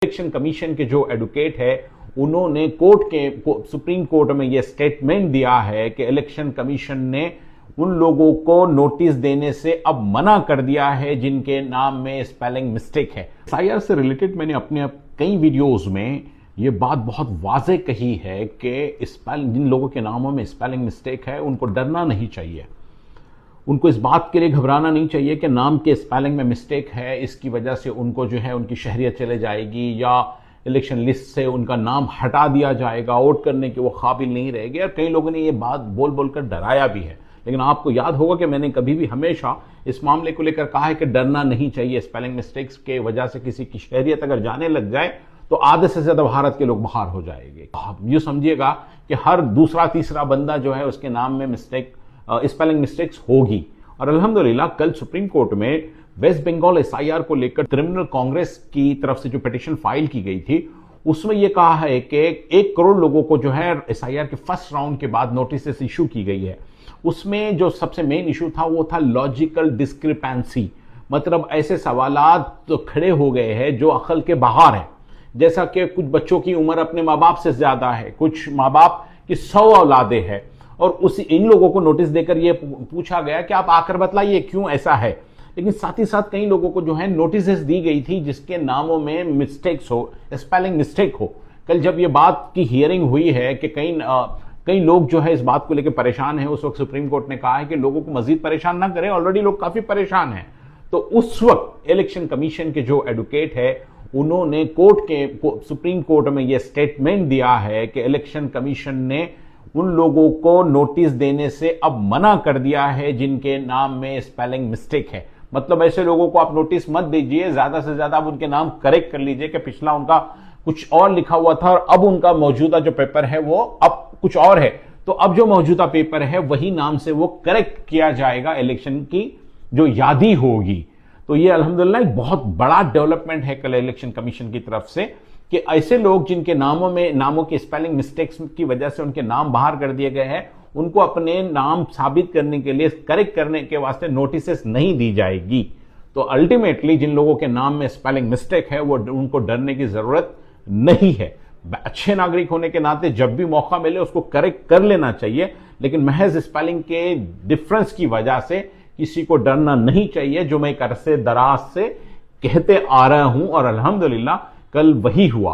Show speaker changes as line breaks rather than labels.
Election commission के जो advocate है उन्होंने सुप्रीम कोर्ट में यह स्टेटमेंट दिया है कि इलेक्शन कमीशन ने उन लोगों को नोटिस देने से अब मना कर दिया है जिनके नाम में स्पेलिंग मिस्टेक है। एसआईआर से रिलेटेड मैंने अपने कई वीडियोस में यह बात बहुत वाज़ेह कही है कि जिन लोगों के नामों में स्पेलिंग मिस्टेक है उनको डरना नहीं चाहिए, उनको इस बात के लिए घबराना नहीं चाहिए कि नाम के स्पेलिंग में मिस्टेक है, इसकी वजह से उनको जो है उनकी शहरियत चले जाएगी या इलेक्शन लिस्ट से उनका नाम हटा दिया जाएगा, वोट करने के वो काबिल नहीं रहेंगे। और कई लोगों ने ये बात बोल बोलकर डराया भी है, लेकिन आपको याद होगा कि मैंने कभी भी हमेशा इस मामले को लेकर कहा है कि डरना नहीं चाहिए। स्पेलिंग मिस्टेक्स के वजह से किसी की शहरियत अगर जाने लग जाए तो आधे से ज्यादा भारत के लोग बाहर हो जाएंगे। आप यूँ समझिएगा कि हर दूसरा तीसरा बंदा जो है उसके नाम में स्पेलिंग मिस्टेक्स होगी। और अल्हम्दुलिल्लाह कल सुप्रीम कोर्ट में वेस्ट बंगाल एसआईआर को लेकर तृणमूल कांग्रेस की तरफ से जो पिटीशन फाइल की गई थी उसमें यह कहा है कि 1 करोड़ लोगों को जो है एसआईआर के फर्स्ट राउंड के बाद नोटिस इशू की गई है। उसमें जो सबसे मेन इशू था वो था लॉजिकल डिस्क्रिपेंसी, मतलब ऐसे सवालात तो खड़े हो गए हैं जो अकल के बाहर है, जैसा कि कुछ बच्चों की उम्र अपने माँ बाप से ज्यादा है, कुछ माँ बाप की 100 औलादे हैं, और इन लोगों को नोटिस देकर यह पूछा गया कि आप आकर बतलाइए क्यों ऐसा है। लेकिन साथ ही साथ कई लोगों को जो है नोटिस दी गई थी जिसके नामों में मिस्टेक्स हो, स्पेलिंग मिस्टेक हो। कल जब ये बात की हियरिंग हुई है कि कई लोग जो है इस बात को लेकर परेशान हैं, उस वक्त सुप्रीम कोर्ट ने कहा है कि लोगों को मजीद परेशान ना करें, ऑलरेडी लोग काफी परेशान हैं। तो उस वक्त इलेक्शन कमीशन के जो एडवोकेट है उन्होंने सुप्रीम कोर्ट में यह स्टेटमेंट दिया है कि इलेक्शन कमीशन ने उन लोगों को नोटिस देने से अब मना कर दिया है जिनके नाम में स्पेलिंग मिस्टेक है। मतलब ऐसे लोगों को आप नोटिस मत दीजिए, ज्यादा से ज्यादा आप उनके नाम करेक्ट कर लीजिए कि पिछला उनका कुछ और लिखा हुआ था और अब उनका मौजूदा जो पेपर है वो अब कुछ और है, तो अब जो मौजूदा पेपर है वही नाम से वो करेक्ट किया जाएगा इलेक्शन की जो यादी होगी। तो ये अल्हम्दुलिल्लाह एक बहुत बड़ा डेवलपमेंट है कल इलेक्शन कमीशन की तरफ से कि ऐसे लोग जिनके नामों की स्पेलिंग मिस्टेक्स की वजह से उनके नाम बाहर कर दिए गए हैं उनको अपने नाम साबित करने के लिए, करेक्ट करने के वास्ते नोटिस नहीं दी जाएगी। तो अल्टीमेटली जिन लोगों के नाम में स्पेलिंग मिस्टेक है वो उनको डरने की जरूरत नहीं है। अच्छे नागरिक होने के नाते जब भी मौका मिले उसको करेक्ट कर लेना चाहिए, लेकिन महज स्पेलिंग के डिफरेंस की वजह से किसी को डरना नहीं चाहिए, जो मैं एक अरसे दराज से कहते आ रहा हूं और अल्हम्दुलिल्लाह कल वही हुआ।